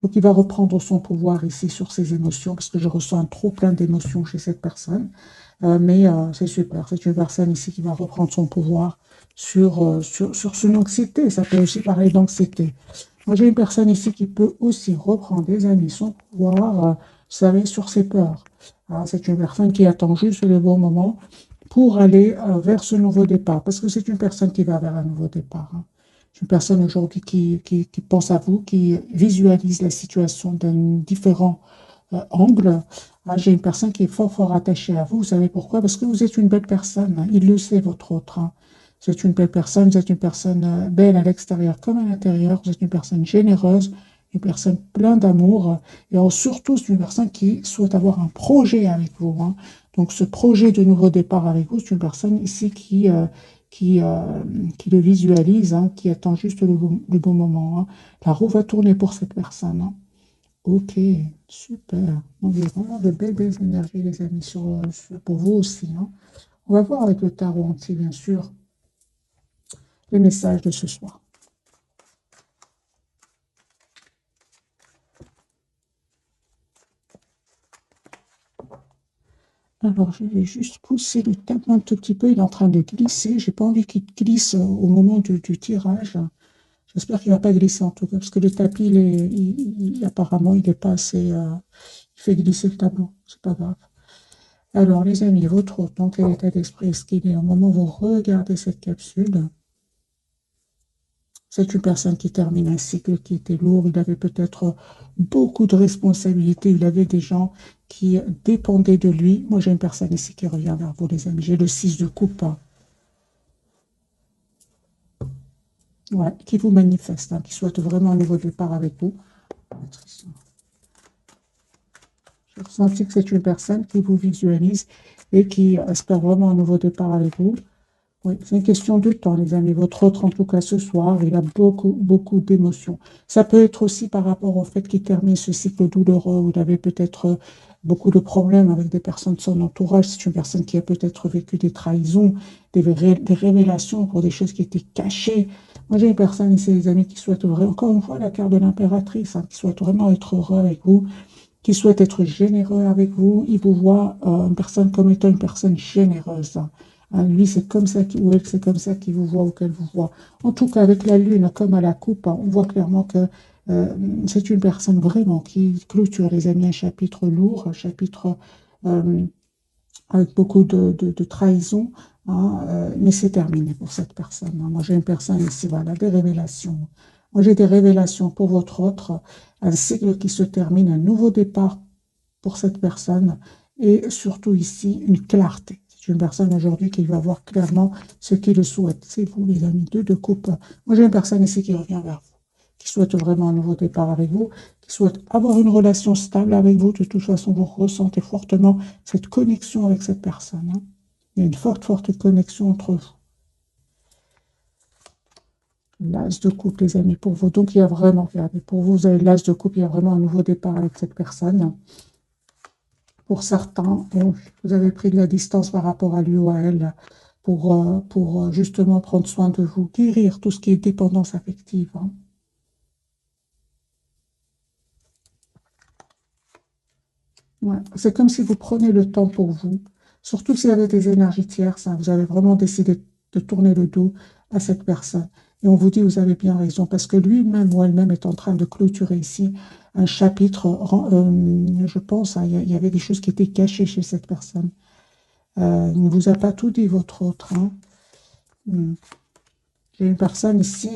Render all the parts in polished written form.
Donc, il va reprendre son pouvoir ici sur ses émotions, parce que je ressens un trop plein d'émotions chez cette personne. Mais c'est super, c'est une personne ici qui va reprendre son pouvoir sur son anxiété. Ça peut aussi parler d'anxiété. Moi, j'ai une personne ici qui peut aussi reprendre, des amis, son pouvoir, vous savez, sur ses peurs. C'est une personne qui attend juste le bon moment pour aller vers ce nouveau départ, parce que c'est une personne qui va vers un nouveau départ. C'est une personne aujourd'hui qui pense à vous, qui visualise la situation d'un différent angle. J'ai une personne qui est fort, fort attachée à vous. Vous savez pourquoi? Parce que vous êtes une belle personne. Il le sait, votre autre. Vous êtes une belle personne. Vous êtes une personne belle à l'extérieur comme à l'intérieur. Vous êtes une personne généreuse, une personne pleine d'amour. Et surtout, c'est une personne qui souhaite avoir un projet avec vous. Donc, ce projet de nouveau départ avec vous, c'est une personne ici qui, euh, qui le visualise, qui attend juste le bon moment. La roue va tourner pour cette personne. Ok, super. Donc, il y a vraiment de belles, belles énergies, les amis, pour vous aussi. On va voir avec le tarot entier, bien sûr, les messages de ce soir. Alors, je vais juste pousser le tableau un tout petit peu. Il est en train de glisser. J'ai pas envie qu'il glisse au moment du tirage. J'espère qu'il va pas glisser en tout cas, parce que le tapis, apparemment, il n'est pas assez. Il fait glisser le tableau. C'est pas grave. Alors, les amis, votre hôte, dans quel état d'esprit est-ce qu'il est au moment où vous regardez cette capsule? C'est une personne qui termine un cycle qui était lourd. Il avait peut-être beaucoup de responsabilités. Il avait des gens qui dépendaient de lui. Moi, j'ai une personne ici qui revient vers vous, les amis. J'ai le 6 de coupe, ouais, qui vous manifeste, qui souhaite vraiment un nouveau départ avec vous. J'ai ressenti que c'est une personne qui vous visualise et qui espère vraiment un nouveau départ avec vous. Oui, c'est une question de temps, les amis. Votre autre, en tout cas ce soir, il a beaucoup, beaucoup d'émotions. Ça peut être aussi par rapport au fait qu'il termine ce cycle douloureux où il avait peut-être beaucoup de problèmes avec des personnes de son entourage. C'est une personne qui a peut-être vécu des trahisons, des révélations pour des choses qui étaient cachées. Moi, j'ai une personne ici, les amis, qui souhaite vraiment, encore une fois, la carte de l'impératrice, qui souhaite vraiment être heureux avec vous, qui souhaite être généreux avec vous. Il vous voit une personne comme étant une personne généreuse. Lui, c'est comme ça, ou elle, c'est comme ça qu'il vous voit ou qu'elle vous voit. En tout cas, avec la lune comme à la coupe, on voit clairement que euh, c'est une personne vraiment qui clôture, les amis, un chapitre lourd, un chapitre euh, avec beaucoup de trahison. Mais c'est terminé pour cette personne. Moi, j'ai une personne ici, voilà, des révélations. Moi, j'ai des révélations pour votre autre, un cycle qui se termine, un nouveau départ pour cette personne et surtout ici, une clarté. C'est une personne aujourd'hui qui va voir clairement ce qu'il le souhaite. C'est vous, les amis, deux de coupe. Moi, j'ai une personne ici qui revient vers vous, qui souhaite vraiment un nouveau départ avec vous, qui souhaite avoir une relation stable avec vous. De toute façon, vous ressentez fortement cette connexion avec cette personne. Il y a une forte, forte connexion entre vous. L'as de coupe, les amis, pour vous. Donc, il y a vraiment, regardez, pour vous, vous avez l'as de coupe, il y a vraiment un nouveau départ avec cette personne. Pour certains, vous avez pris de la distance par rapport à lui ou à elle pour justement prendre soin de vous, guérir tout ce qui est dépendance affective. Ouais. C'est comme si vous prenez le temps pour vous, surtout s'il y avait des énergies tierces, vous avez vraiment décidé de tourner le dos à cette personne. Et on vous dit, vous avez bien raison, parce que lui-même ou elle-même est en train de clôturer ici un chapitre, je pense, il y avait des choses qui étaient cachées chez cette personne. Il ne vous a pas tout dit, votre autre. Hmm. J'ai une personne ici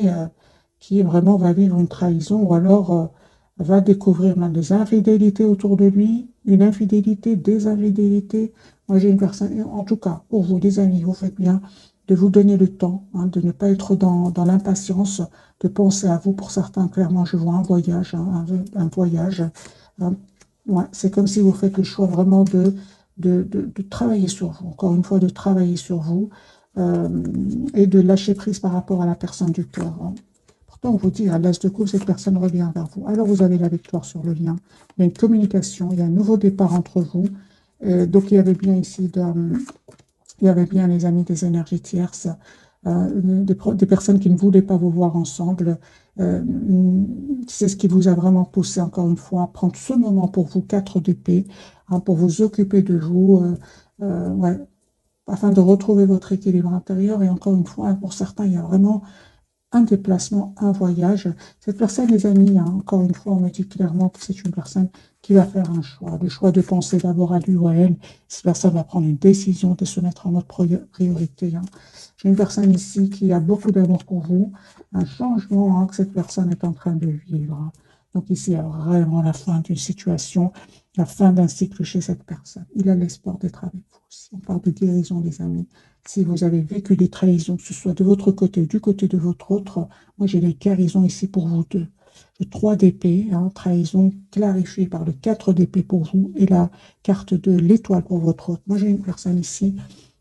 qui vraiment va vivre une trahison ou alors va découvrir même des infidélités autour de lui, une infidélité, des infidélités. Moi, j'ai une personne, en tout cas, pour vous, les amis, vous faites bien de vous donner le temps, de ne pas être dans l'impatience, de penser à vous. Pour certains, clairement, je vois un voyage, un voyage. hein. Ouais, c'est comme si vous faites le choix vraiment de travailler sur vous, encore une fois, de travailler sur vous euh, et de lâcher prise par rapport à la personne du cœur. Pourtant, on vous dit, à l'as de coupe, cette personne revient vers vous. Alors, vous avez la victoire sur le lien. Il y a une communication, il y a un nouveau départ entre vous. Donc, il y avait bien ici, il y avait bien, les amis, des énergies tierces, des personnes qui ne voulaient pas vous voir ensemble C'est ce qui vous a vraiment poussé, encore une fois, à prendre ce moment pour vous, 4 d'épée, hein, pour vous occuper de vous, ouais, afin de retrouver votre équilibre intérieur. Et encore une fois, pour certains, il y a vraiment un déplacement, un voyage. Cette personne, les amis, hein, encore une fois, on me dit clairement que c'est une personne qui va faire un choix. Le choix de penser d'abord à lui ou à elle. Cette personne va prendre une décision de se mettre en mode priorité. Hein. J'ai une personne ici qui a beaucoup d'amour pour vous. Un changement hein, que cette personne est en train de vivre. Hein. Donc ici, il y a vraiment la fin d'une situation, la fin d'un cycle chez cette personne. Il a l'espoir d'être avec vous. Si on parle de guérison, les amis, si vous avez vécu des trahisons, que ce soit de votre côté ou du côté de votre autre, moi j'ai les guérisons ici pour vous deux. Le 3 d'épée, hein, trahison clarifiée par le 4 d'épée pour vous et la carte de l'étoile pour votre autre. Moi j'ai une personne ici,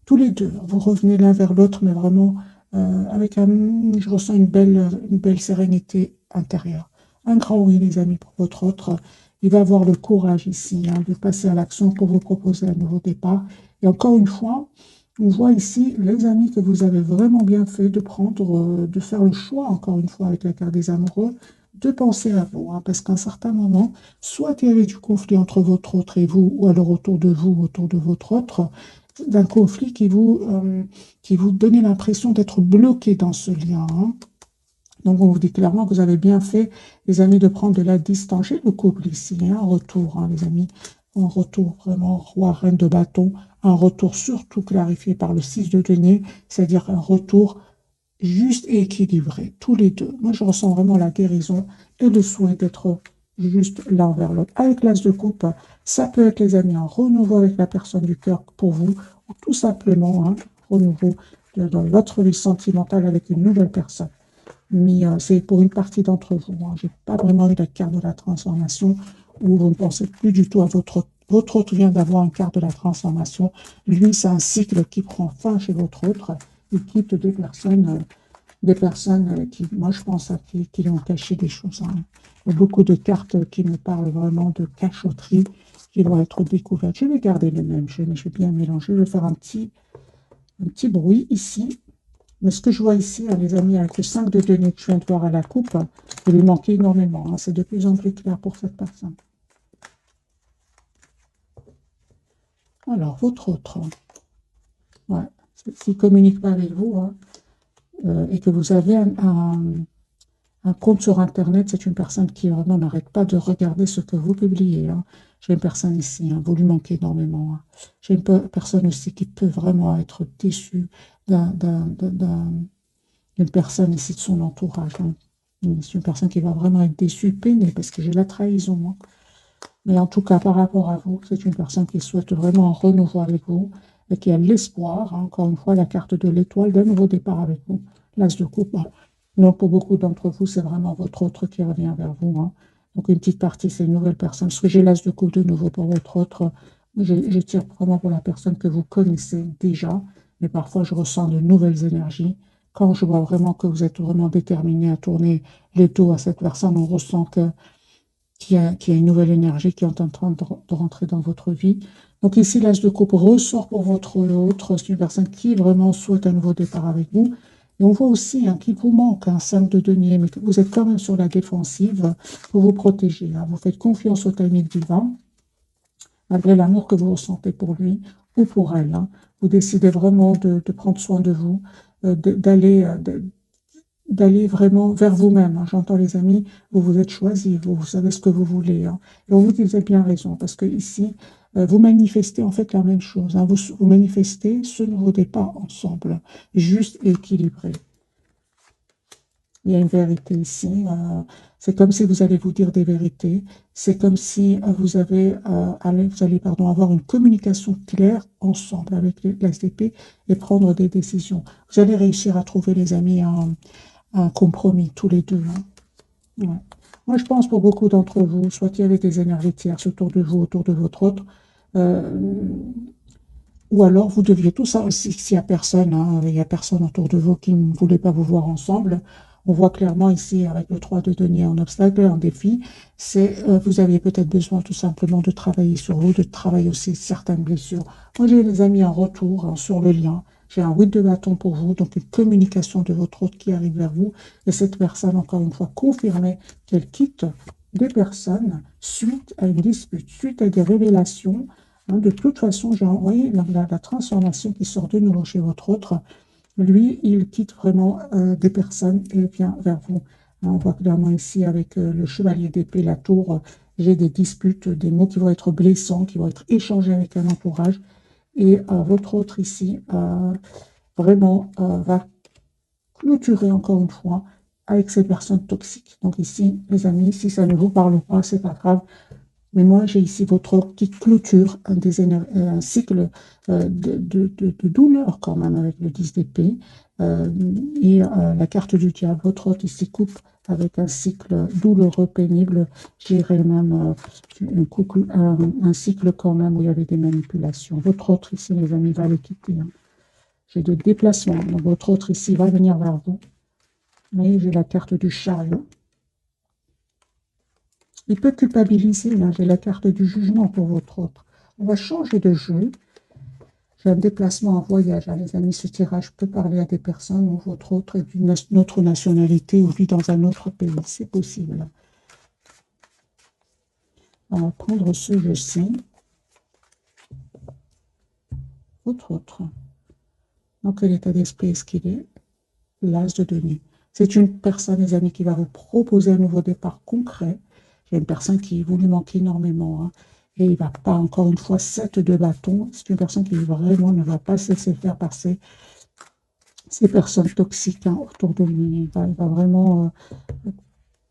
tous les deux, vous revenez l'un vers l'autre, mais vraiment avec je ressens une belle sérénité intérieure. Un grand oui les amis pour votre autre. Il va avoir le courage ici hein, de passer à l'action pour vous proposer un nouveau départ. Et encore une fois, on voit ici, les amis, que vous avez vraiment bien fait de prendre, de faire le choix, encore une fois, avec la carte des amoureux, de penser à vous. Hein, parce qu'à un certain moment, soit il y avait du conflit entre votre autre et vous, ou alors autour de vous, autour de votre autre, d'un conflit qui vous donnait l'impression d'être bloqué dans ce lien. Hein. Donc, on vous dit clairement que vous avez bien fait, les amis, de prendre de la distance. J'ai le couple ici, hein, un retour, hein, les amis. Un retour vraiment, roi, reine de bâton. Un retour surtout clarifié par le 6 de denier, c'est-à-dire un retour juste et équilibré, tous les deux. Moi, je ressens vraiment la guérison et le souhait d'être juste l'un vers l'autre. Avec l'as de coupe, ça peut être, les amis, un renouveau avec la personne du cœur pour vous, ou tout simplement un renouveau dans votre vie sentimentale avec une nouvelle personne. Mais c'est pour une partie d'entre vous. Hein. Je n'ai pas vraiment eu la carte de la transformation où vous ne pensez plus du tout à votre autre vient d'avoir une carte de la transformation. Lui, c'est un cycle qui prend fin chez votre autre. Il quitte des personnes qui, moi, je pense, qui lui ont caché des choses. Hein. Il y a beaucoup de cartes qui me parlent vraiment de cachotterie qui vont être découvertes. Je vais garder les mêmes. Je vais bien mélanger. Je vais faire un petit bruit ici. Mais ce que je vois ici, hein, les amis, avec le 5 de denier que je viens de voir à la coupe, il lui manquait énormément. Hein, c'est de plus en plus clair pour cette personne. Alors, votre autre, ouais, s'il ne communique pas avec vous hein, et que vous avez un compte sur Internet, c'est une personne qui vraiment n'arrête pas de regarder ce que vous publiez. Hein. J'ai une personne ici, hein, vous lui manquez énormément. Hein. J'ai une personne aussi qui peut vraiment être déçue d'une personne ici de son entourage. Hein. C'est une personne qui va vraiment être déçue, peinée, parce que j'ai la trahison. Hein. Mais en tout cas, par rapport à vous, c'est une personne qui souhaite vraiment un renouveau avec vous et qui a l'espoir, hein, encore une fois, la carte de l'étoile d'un nouveau départ avec vous. L'as de coupe. Hein. Donc, pour beaucoup d'entre vous, c'est vraiment votre autre qui revient vers vous. Hein. Donc, une petite partie, c'est une nouvelle personne. Parce que j'ai l'as de coupe de nouveau pour votre autre. Je tire vraiment pour la personne que vous connaissez déjà. Mais parfois, je ressens de nouvelles énergies. Quand je vois vraiment que vous êtes vraiment déterminé à tourner le dos à cette personne, on ressent qu'il y a une nouvelle énergie qui est en train de rentrer dans votre vie. Donc ici, l'as de coupe ressort pour votre autre. C'est une personne qui vraiment souhaite un nouveau départ avec vous. Et on voit aussi hein, qu'il vous manque un 5 de denier, mais que vous êtes quand même sur la défensive pour vous protéger. Hein. Vous faites confiance au timing divin, malgré l'amour que vous ressentez pour lui ou pour elle. Hein. Vous décidez vraiment de prendre soin de vous, d'aller vraiment vers vous-même. Hein. J'entends les amis, vous vous êtes choisis, vous savez ce que vous voulez. Hein. Et on vous dit, vous avez bien raison, parce que ici, vous manifestez en fait la même chose. Hein. Vous manifestez ce nouveau départ ensemble, juste et équilibré. Il y a une vérité ici. C'est comme si vous allez vous dire des vérités. C'est comme si vous allez avoir une communication claire ensemble avec l'ASDP et prendre des décisions. Vous allez réussir à trouver, les amis, un compromis, tous les deux. Hein. Ouais. Moi, je pense pour beaucoup d'entre vous, soit il y avait des énergies tierces autour de vous, autour de votre autre, ou alors vous deviez tout ça aussi, s'il n'y a personne, hein, il n'y a personne autour de vous qui ne voulait pas vous voir ensemble. On voit clairement ici, avec le 3 de denier en obstacle, en défi, c'est vous aviez peut-être besoin tout simplement de travailler sur vous, de travailler aussi certaines blessures. Moi, j'ai les amis en retour hein, sur le lien. J'ai un 8 de bâton pour vous, donc une communication de votre hôte qui arrive vers vous. Et cette personne, encore une fois, confirmait qu'elle quitte des personnes suite à une dispute, suite à des révélations. Hein. De toute façon, j'ai envoyé la transformation qui sort de nouveau chez votre autre. Lui, il quitte vraiment des personnes et vient vers vous. Hein, on voit clairement ici avec le chevalier d'épée, la tour, j'ai des disputes, des mots qui vont être blessants, qui vont être échangés avec un entourage. Et votre autre ici, vraiment, va clôturer encore une fois avec ces personnes toxiques. Donc ici, les amis, si ça ne vous parle pas, c'est pas grave. Mais moi, j'ai ici votre ordre qui clôture un cycle de douleur quand même avec le 10 d'épée. Et la carte du diable, votre ordre ici coupe avec un cycle douloureux, pénible. Je dirais même un cycle quand même où il y avait des manipulations. Votre autre ici, les amis, va le quitter. Hein. J'ai de déplacement. Donc, votre autre ici va venir vers vous. Et j'ai la carte du chariot. Il peut culpabiliser, hein, j'ai la carte du jugement pour votre autre. On va changer de jeu. J'ai un déplacement en voyage, hein, les amis. Ce tirage peut parler à des personnes où votre autre est d'une autre nationalité ou vit dans un autre pays. C'est possible. On va prendre ce jeu-ci. Votre autre. Dans quel état d'esprit est-ce qu'il est? L'as de denier. C'est une personne, les amis, qui va vous proposer un nouveau départ concret. Il y a une personne qui vous lui manque énormément. Hein, et il ne va pas, encore une fois, 7 de bâton. C'est une personne qui vraiment ne va pas se laisser faire par ces personnes toxiques hein, autour de lui. Il va vraiment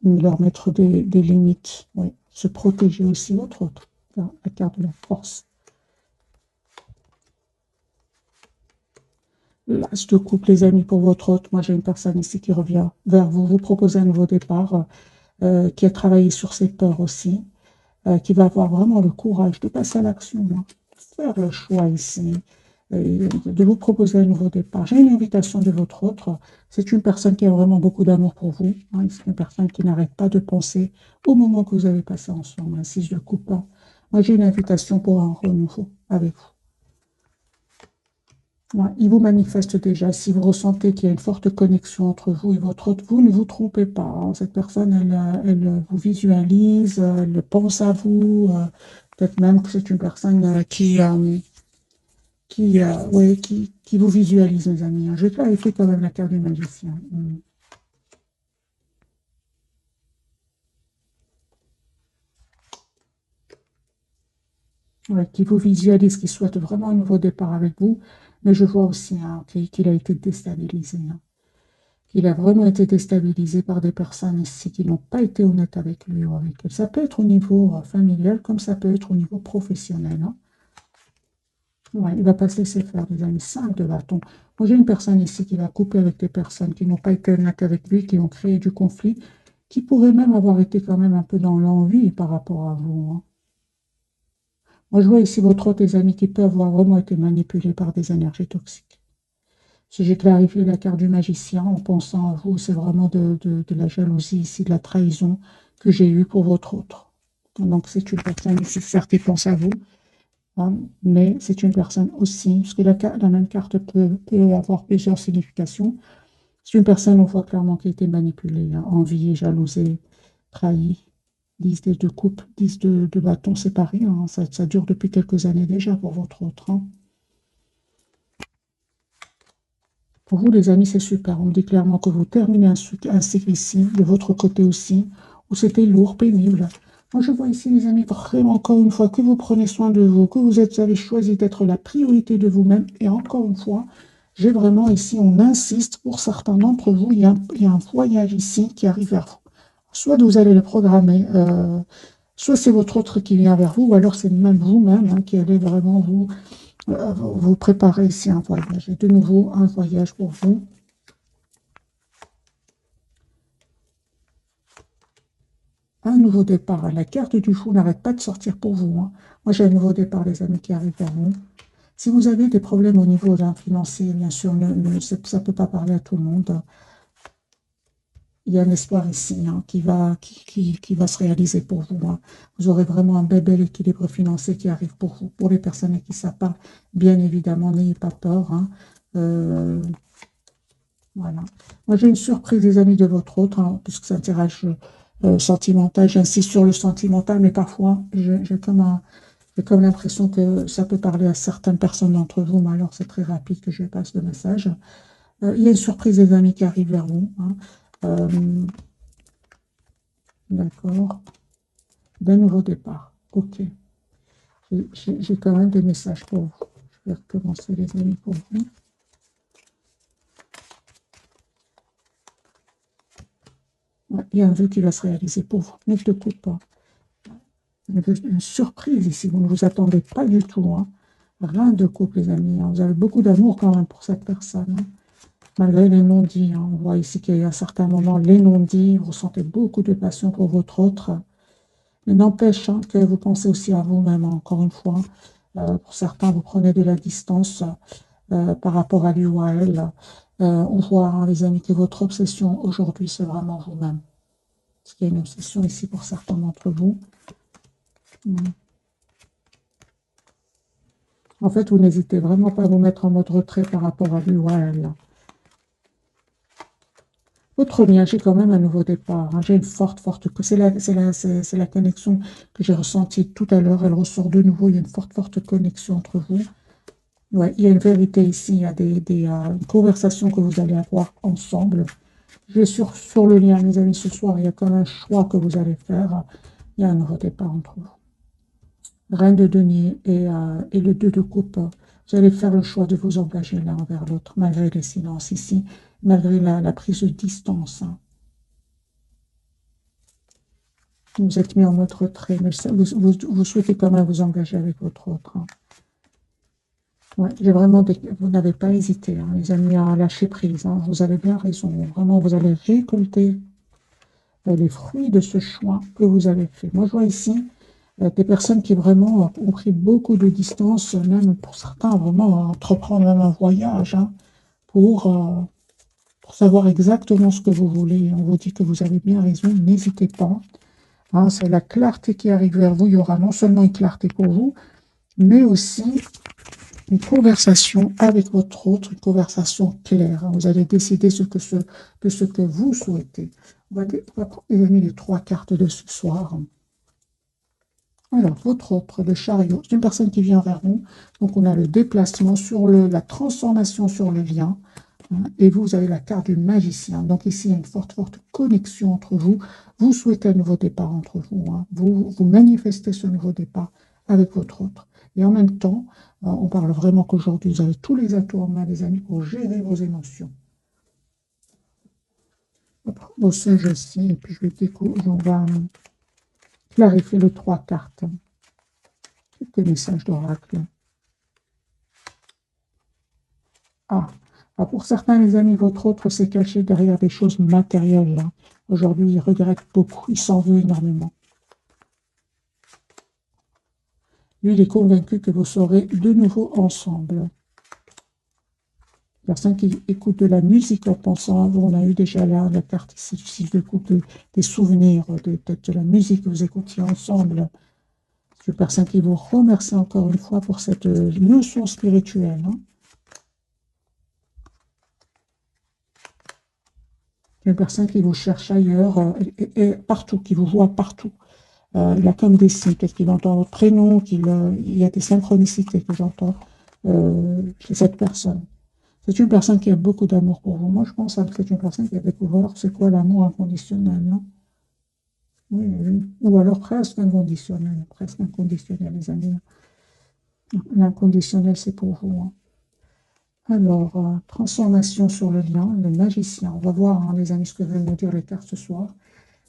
leur mettre des limites. Oui. Se protéger aussi, votre autre. La carte de la force. L'as de coupe, les amis, pour votre hôte. Moi, j'ai une personne ici qui revient vers vous, vous proposer un nouveau départ, qui a travaillé sur ses peurs aussi, qui va avoir vraiment le courage de passer à l'action, hein, faire le choix ici, de vous proposer un nouveau départ. J'ai une invitation de votre autre. C'est une personne qui a vraiment beaucoup d'amour pour vous. Hein, c'est une personne qui n'arrête pas de penser au moment que vous avez passé ensemble. Hein, si je le coupe pas. Moi, j'ai une invitation pour un renouveau avec vous. Ouais, il vous manifeste déjà, si vous ressentez qu'il y a une forte connexion entre vous et votre autre, vous ne vous trompez pas. Hein. Cette personne, elle vous visualise, elle pense à vous. Peut-être même que c'est une personne ouais, qui vous visualise, mes amis. Hein. Je vais clarifier quand même la carte du magicien. Ouais, qui vous visualise, qui souhaite vraiment un nouveau départ avec vous. Mais je vois aussi hein, qu'il a été déstabilisé. Hein. Il a vraiment été déstabilisé par des personnes ici qui n'ont pas été honnêtes avec lui ou avec elle. Ça peut être au niveau familial comme ça peut être au niveau professionnel. Hein. Ouais, il ne va pas se laisser faire, les amis. 5 de bâton. Moi, j'ai une personne ici qui va couper avec des personnes qui n'ont pas été honnêtes avec lui, qui ont créé du conflit, qui pourrait même avoir été quand même un peu dans l'envie par rapport à vous. Hein. Moi, je vois ici votre autre, les amis, qui peuvent avoir vraiment été manipulés par des énergies toxiques. Si j'ai clarifié la carte du magicien en pensant à vous, c'est vraiment de la jalousie ici, de la trahison que j'ai eue pour votre autre. Donc c'est une personne ici, certes, qui pense à vous, hein, mais c'est une personne aussi, parce que la même carte peut avoir plusieurs significations. C'est une personne, on voit clairement, qui a été manipulée, hein, enviée, jalousée, trahie. 10 de coupe, 10 de bâton séparés. Hein, ça dure depuis quelques années déjà pour votre autre. Hein. Pour vous, les amis, c'est super. On me dit clairement que vous terminez un cycle ici, de votre côté aussi, où c'était lourd, pénible. Moi, je vois ici, les amis, vraiment, encore une fois, que vous prenez soin de vous, que vous avez choisi d'être la priorité de vous-même. Et encore une fois, j'ai vraiment ici, on insiste, pour certains d'entre vous, il y a un voyage ici qui arrive vers vous. Soit vous allez le programmer, soit c'est votre autre qui vient vers vous, ou alors c'est même vous-même hein, qui allez vraiment vous préparez ici un voyage. Et de nouveau, un voyage pour vous. Un nouveau départ. La carte du fou n'arrête pas de sortir pour vous. Hein. Moi, j'ai un nouveau départ, les amis, qui arrive vers vous. Si vous avez des problèmes au niveau financier, bien sûr, ça ne peut pas parler à tout le monde. Il y a un espoir ici hein, qui va se réaliser pour vous. Hein. Vous aurez vraiment un bel équilibre financier qui arrive pour vous. Pour les personnes qui ne savent pas, bien évidemment, n'ayez pas peur. Hein. Voilà. Moi, j'ai une surprise, les amis, de votre autre, hein, puisque c'est un tirage sentimental. J'insiste sur le sentimental, mais parfois, j'ai comme l'impression que ça peut parler à certaines personnes d'entre vous, mais alors c'est très rapide que je passe le message. Il y a une surprise, les amis, qui arrive vers vous. Hein. D'accord. D'un nouveau départ. Ok. J'ai quand même des messages pour vous. Je vais recommencer, les amis, pour vous. Ouais, il y a un vœu qui va se réaliser pour vous. Ne te coupe pas. Une surprise ici. Vous ne vous attendez pas du tout. Hein. Rien de couple, les amis. Hein. Vous avez beaucoup d'amour quand même pour cette personne. Hein. Malgré les non-dits. Hein. On voit ici qu'il y a à certains moments les non-dits. Vous ressentez beaucoup de passion pour votre autre. Mais n'empêche hein, que vous pensez aussi à vous-même, encore une fois. Pour certains, vous prenez de la distance par rapport à lui ou à elle. On voit, hein, les amis, que votre obsession aujourd'hui, c'est vraiment vous-même. Parce qu'il y a une obsession ici pour certains d'entre vous. En fait, vous n'hésitez vraiment pas à vous mettre en mode retrait par rapport à lui ou à elle. Votre lien, j'ai quand même un nouveau départ. Hein. J'ai une forte. C'est la connexion que j'ai ressentie tout à l'heure. Elle ressort de nouveau. Il y a une forte connexion entre vous. Ouais, il y a une vérité ici. Il y a une conversation que vous allez avoir ensemble. J'ai sur le lien, mes amis, ce soir, il y a comme un choix que vous allez faire. Il y a un nouveau départ entre vous. Reine de denier et le 2 de coupe. Vous allez faire le choix de vous engager l'un envers l'autre, malgré les silences ici, malgré la prise de distance. Hein. Vous êtes mis en mode retrait, mais vous souhaitez quand même vous engager avec votre autre. Hein. Ouais, vous n'avez pas hésité, hein, les amis, à lâcher prise. Hein. Vous avez bien raison. Vraiment, vous allez récolter les fruits de ce choix que vous avez fait. Moi, je vois ici des personnes qui vraiment ont pris beaucoup de distance, même pour certains, vraiment entreprendre même un voyage hein, pour savoir exactement ce que vous voulez. On vous dit que vous avez bien raison, n'hésitez pas. Hein, c'est la clarté qui arrive vers vous. Il y aura non seulement une clarté pour vous, mais aussi une conversation avec votre autre, une conversation claire. Hein. Vous allez décider de ce que vous souhaitez. On va prendre les 3 cartes de ce soir. Alors, votre autre, le chariot, c'est une personne qui vient vers nous. Donc, on a le déplacement sur la transformation sur le lien. Hein, et vous avez la carte du magicien. Donc, ici, il y a une forte connexion entre vous. Vous souhaitez un nouveau départ entre vous. Hein. Vous manifestez ce nouveau départ avec votre autre. Et en même temps, on parle vraiment qu'aujourd'hui, vous avez tous les atouts en main, les amis, pour gérer vos émotions. On va prendre vos singes aussi, et puis je vais découvrir, on va clarifier les 3 cartes. Quelques messages d'oracle. Ah, pour certains, les amis, votre autre s'est caché derrière des choses matérielles. Hein. Aujourd'hui, il regrette beaucoup, il s'en veut énormément. Lui, il est convaincu que vous serez de nouveau ensemble. Personne qui écoute de la musique en pensant à vous. On a eu déjà là la carte ici du 6 de coupe, des souvenirs, peut-être de la musique que vous écoutiez ensemble. C'est une personne qui vous remercie encore une fois pour cette leçon spirituelle. Hein. Une personne qui vous cherche ailleurs et partout, qui vous voit partout. Il a comme des signes, peut-être qu'il entend votre prénom, il y a des synchronicités que j'entends chez cette personne. C'est une personne qui a beaucoup d'amour pour vous. Moi, je pense que c'est une personne qui a découvert c'est quoi l'amour inconditionnel. Non? Oui, oui. Ou alors presque inconditionnel, les amis. L'inconditionnel, c'est pour vous. Hein. Alors, transformation sur le lien, le magicien. On va voir, hein, les amis, ce que veulent nous dire les cartes ce soir.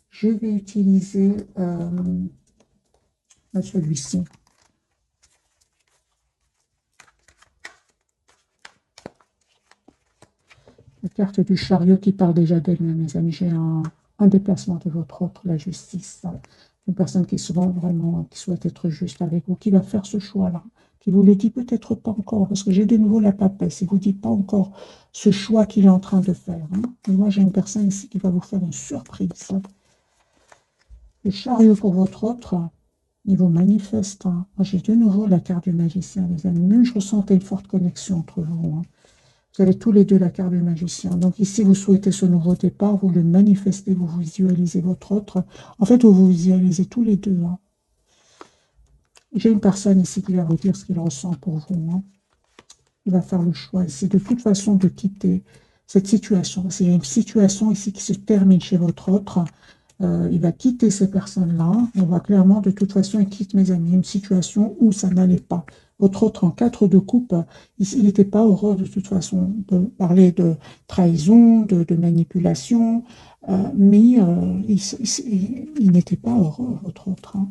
Je vais utiliser celui-ci. La carte du chariot qui parle déjà d'elle-même, mes amis. J'ai un déplacement de votre autre, la justice. Une personne qui se vend vraiment, qui souhaite être juste avec vous, qui va faire ce choix-là, qui vous le dit peut-être pas encore, parce que j'ai de nouveau la papesse, il ne vous dit pas encore ce choix qu'il est en train de faire. Hein. Et moi, j'ai une personne ici qui va vous faire une surprise. Le chariot pour votre autre, il vous manifeste. Hein. Moi, j'ai de nouveau la carte du magicien, les amis. Même je ressentais une forte connexion entre vous. Hein. Vous avez tous les deux la carte du magicien. Donc ici, vous souhaitez ce nouveau départ, vous le manifestez, vous visualisez votre autre. En fait, vous visualisez tous les deux. Hein. J'ai une personne ici qui va vous dire ce qu'il ressent pour vous. Hein. Il va faire le choix ici, de toute façon, de quitter cette situation. Il y a une situation ici qui se termine chez votre autre. Il va quitter ces personnes-là. On voit clairement, de toute façon, il quitte, mes amis, une situation où ça n'allait pas. Votre autre en 4 de coupe, il n'était pas heureux de toute façon de parler de trahison, de manipulation, mais il n'était pas heureux, votre autre. Hein.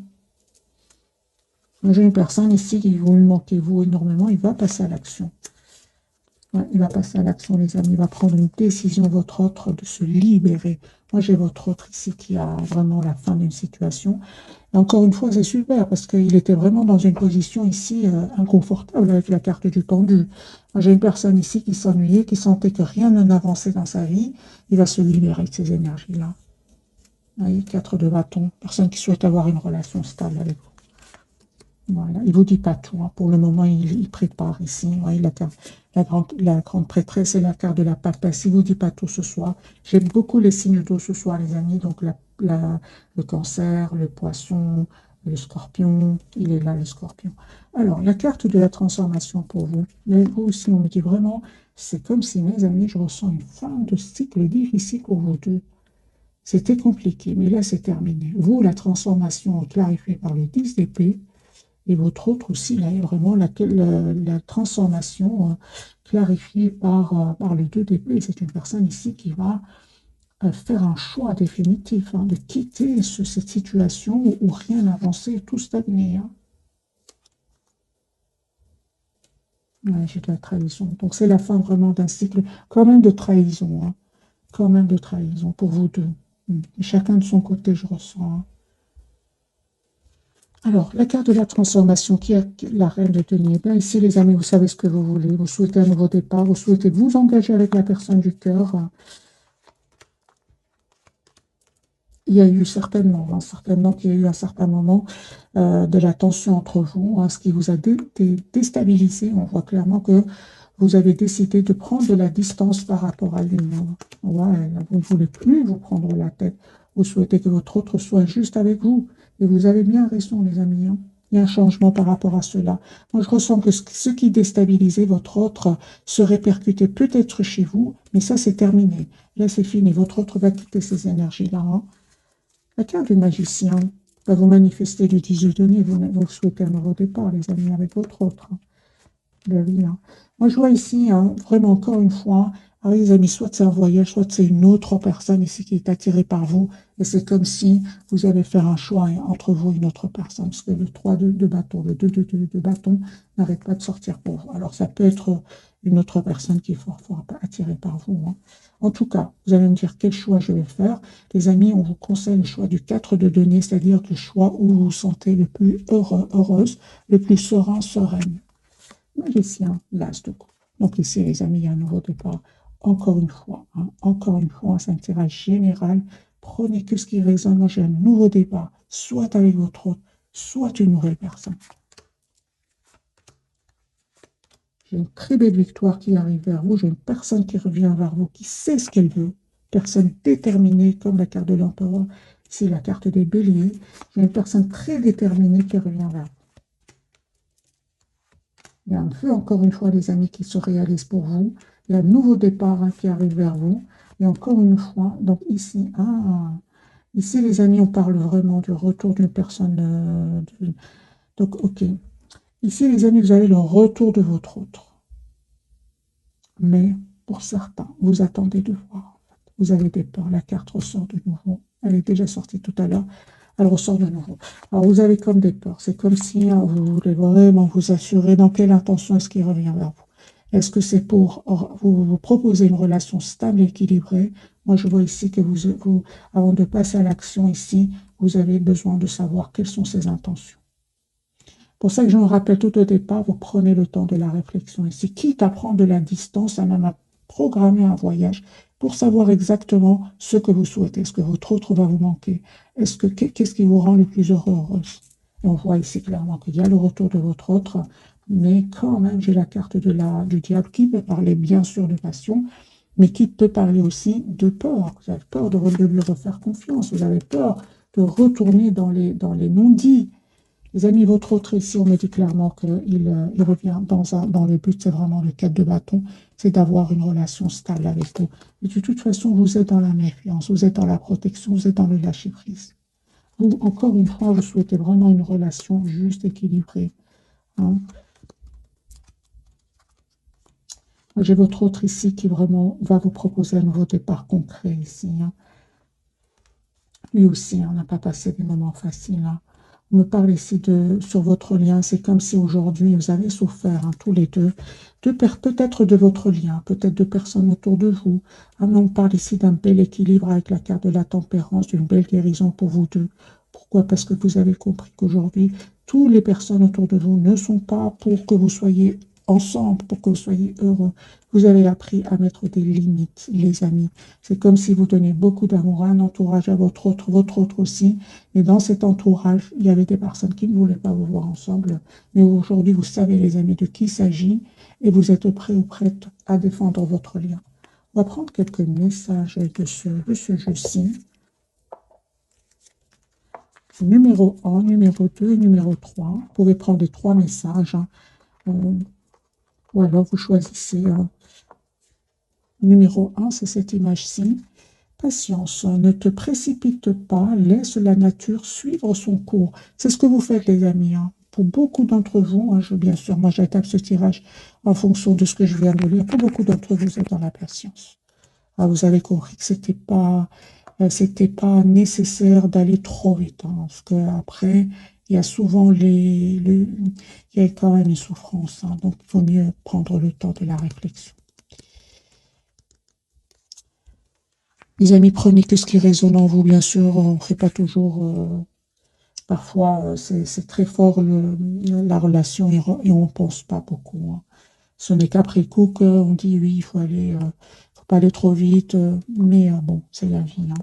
J'ai une personne ici qui vous lui manquez vous énormément, il va passer à l'action. Ouais, il va passer à l'action, les amis. Il va prendre une décision, votre autre, de se libérer. Moi, j'ai votre autre ici qui a vraiment la fin d'une situation. Et encore une fois, c'est super parce qu'il était vraiment dans une position ici inconfortable avec la carte du pendu. Moi, j'ai une personne ici qui s'ennuyait, qui sentait que rien n'avançait dans sa vie. Il va se libérer de ces énergies-là. Vous voyez, 4 de bâton. Personne qui souhaite avoir une relation stable avec vous. Voilà, il ne vous dit pas tout. Hein. Pour le moment, il prépare ici. Ouais, la grande prêtresse et la carte de la papesse. Il ne vous dit pas tout ce soir. J'aime beaucoup les signes d'eau ce soir, les amis. Donc, le cancer, le poisson, le scorpion. Il est là, le scorpion. Alors, la carte de la transformation pour vous. Mais vous aussi, on me dit vraiment, c'est comme si, mes amis, je ressens une fin de cycle difficile pour vous deux. C'était compliqué, mais là, c'est terminé. Vous, la transformation clarifiée par le 10 d'épée. Et votre autre aussi, là, est vraiment la transformation clarifiée par le 2 d'épée. C'est une personne ici qui va faire un choix définitif hein, de quitter cette situation où rien n'avançait, tout stagnait. Hein. Ouais, j'ai de la trahison. Donc, c'est la fin vraiment d'un cycle, quand même de trahison. Hein. Quand même de trahison pour vous deux. Et chacun de son côté, je ressens. Hein. Alors, la carte de la transformation, qui est la reine de denier. Bien, ici, les amis, vous savez ce que vous voulez. Vous souhaitez un nouveau départ, vous souhaitez vous engager avec la personne du cœur. Il y a eu certainement qu'il y a eu un certain moment de la tension entre vous, hein, ce qui vous a déstabilisé. On voit clairement que vous avez décidé de prendre de la distance par rapport à lui. Ouais, vous ne voulez plus vous prendre la tête. Vous souhaitez que votre autre soit juste avec vous. Et vous avez bien raison, les amis. Hein. Il y a un changement par rapport à cela. Moi, je ressens que ce qui déstabilisait votre autre se répercutait peut-être chez vous, mais ça, c'est terminé. Là, c'est fini. Votre autre va quitter ces énergies-là. Hein. La carte du magicien va vous manifester du 18 denier. Vous souhaitez un nouveau départ, les amis, avec votre autre. Hein. Hein. Moi, je vois ici, hein, vraiment, encore une fois, alors, les amis, soit c'est un voyage, soit c'est une autre personne ici qui est attirée par vous. Et c'est comme si vous allez faire un choix entre vous et une autre personne. Parce que le 3 de bâton, le 2 de bâton n'arrête pas de sortir pour vous. Alors, ça peut être une autre personne qui est fort attirée par vous. Hein. En tout cas, vous allez me dire quel choix je vais faire. Les amis, on vous conseille le choix du 4 de denier, c'est-à-dire le choix où vous vous sentez le plus heureux, heureuse, le plus serein, sereine. Magicien, l'as de coupe. Donc ici, les amis, il y a un nouveau départ. Encore une fois, c'est un tirage général. Prenez que ce qui résonne. Moi, j'ai un nouveau départ, soit avec votre autre, soit une nouvelle personne. J'ai une très belle victoire qui arrive vers vous. J'ai une personne qui revient vers vous, qui sait ce qu'elle veut. Personne déterminée, comme la carte de l'empereur. Ici, la carte des béliers. J'ai une personne très déterminée qui revient vers vous. Il y a un feu, encore une fois, les amis, qui se réalise pour vous. Il y a un nouveau départ hein, qui arrive vers vous. Et encore une fois, donc ici, ici, les amis, on parle vraiment du retour d'une personne. Donc, ok. Ici, les amis, vous avez le retour de votre autre. Mais pour certains, vous attendez de voir. Vous avez des peurs. La carte ressort de nouveau. Elle est déjà sortie tout à l'heure. Elle ressort de nouveau. Alors, vous avez comme des peurs. C'est comme si hein, vous voulez vraiment vous assurer dans quelle intention est-ce qu'il revient vers vous. Est-ce que c'est pour vous proposer une relation stable et équilibrée? Moi, je vois ici que avant de passer à l'action ici, vous avez besoin de savoir quelles sont ses intentions. Pour ça que je me rappelle tout au départ, vous prenez le temps de la réflexion ici, quitte à prendre de la distance, à même à programmer un voyage pour savoir exactement ce que vous souhaitez. Est-ce que votre autre va vous manquer? Qu'est-ce qui vous rend le plus heureuse? Et on voit ici clairement qu'il y a le retour de votre autre, mais quand même, j'ai la carte du diable qui peut parler bien sûr de passion, mais qui peut parler aussi de peur. Vous avez peur de lui refaire confiance, vous avez peur de retourner dans les non-dits. Les amis, votre autre ici, on me dit clairement qu'il revient dans le but, c'est vraiment le 4 de bâton, c'est d'avoir une relation stable avec vous. Et de toute façon, vous êtes dans la méfiance, vous êtes dans la protection, vous êtes dans le lâcher-prise. Vous, encore une fois, vous souhaitez vraiment une relation juste, équilibrée. Hein. J'ai votre autre ici qui vraiment va vous proposer un nouveau départ concret ici. Hein. Lui aussi, on n'a pas passé des moments faciles. Hein. On me parle ici sur votre lien. C'est comme si aujourd'hui, vous avez souffert, hein, tous les deux, peut-être de votre lien, peut-être de personnes autour de vous. Ah, mais on parle ici d'un bel équilibre avec la carte de la tempérance, d'une belle guérison pour vous deux. Pourquoi? Parce que vous avez compris qu'aujourd'hui, toutes les personnes autour de vous ne sont pas pour que vous soyez ensemble, pour que vous soyez heureux. Vous avez appris à mettre des limites, les amis. C'est comme si vous donnez beaucoup d'amour à un entourage, à votre autre aussi. Et dans cet entourage, il y avait des personnes qui ne voulaient pas vous voir ensemble. Mais aujourd'hui, vous savez, les amis, de qui il s'agit et vous êtes prêts ou prêtes à défendre votre lien. On va prendre quelques messages de ce jeu-ci. Numéro 1, numéro 2 et numéro 3. Vous pouvez prendre les 3 messages. Hein. Ou alors vous choisissez. Numéro 1, c'est cette image-ci. Patience, ne te précipite pas, laisse la nature suivre son cours. C'est ce que vous faites, les amis. Hein. Pour beaucoup d'entre vous, hein, bien sûr, moi j'attaque ce tirage en fonction de ce que je viens de lire. Pour beaucoup d'entre vous, vous êtes dans la patience. Ah, vous avez compris que c'était pas nécessaire d'aller trop vite. Hein, parce qu'après, il y a souvent il y a quand même une souffrance. Hein, donc, il vaut mieux prendre le temps de la réflexion. Les amis, prenez que ce qui résonne en vous, bien sûr. On ne fait pas toujours... parfois, c'est très fort la relation et on ne pense pas beaucoup. Hein. Ce n'est qu'après coup qu'on dit oui, il faut pas aller trop vite. Mais bon, c'est la vie. Hein.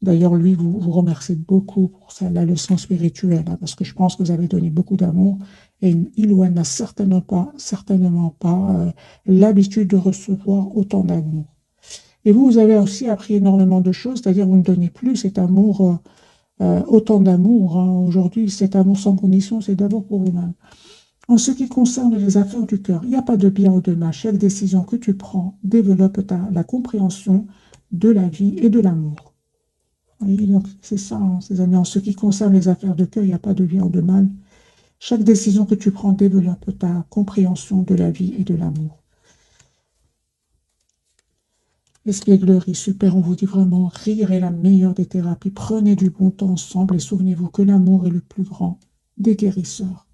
D'ailleurs, lui, vous remercie beaucoup pour ça, la leçon spirituelle, hein, parce que je pense que vous avez donné beaucoup d'amour et il ou elle n'a certainement pas l'habitude de recevoir autant d'amour. Et vous avez aussi appris énormément de choses, c'est-à-dire vous ne donnez plus cet amour, autant d'amour. Hein. Aujourd'hui, cet amour sans condition, c'est d'abord pour vous-même. En ce qui concerne les affaires du cœur, il n'y a pas de bien ou de mal. Chaque décision que tu prends développe la compréhension de la vie et de l'amour. Oui, donc c'est ça, hein, ces amis. En ce qui concerne les affaires de cœur, il n'y a pas de bien ou de mal. Chaque décision que tu prends développe ta compréhension de la vie et de l'amour. Espièglerie, super, on vous dit vraiment, rire est la meilleure des thérapies. Prenez du bon temps ensemble et souvenez-vous que l'amour est le plus grand des guérisseurs.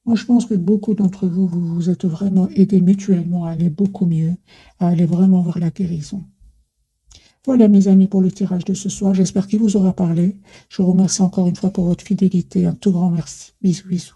Moi, je pense que beaucoup d'entre vous, vous vous êtes vraiment aidés mutuellement à aller beaucoup mieux, à aller vraiment vers la guérison. Voilà, mes amis, pour le tirage de ce soir. J'espère qu'il vous aura parlé. Je vous remercie encore une fois pour votre fidélité. Un tout grand merci. Bisous, bisous.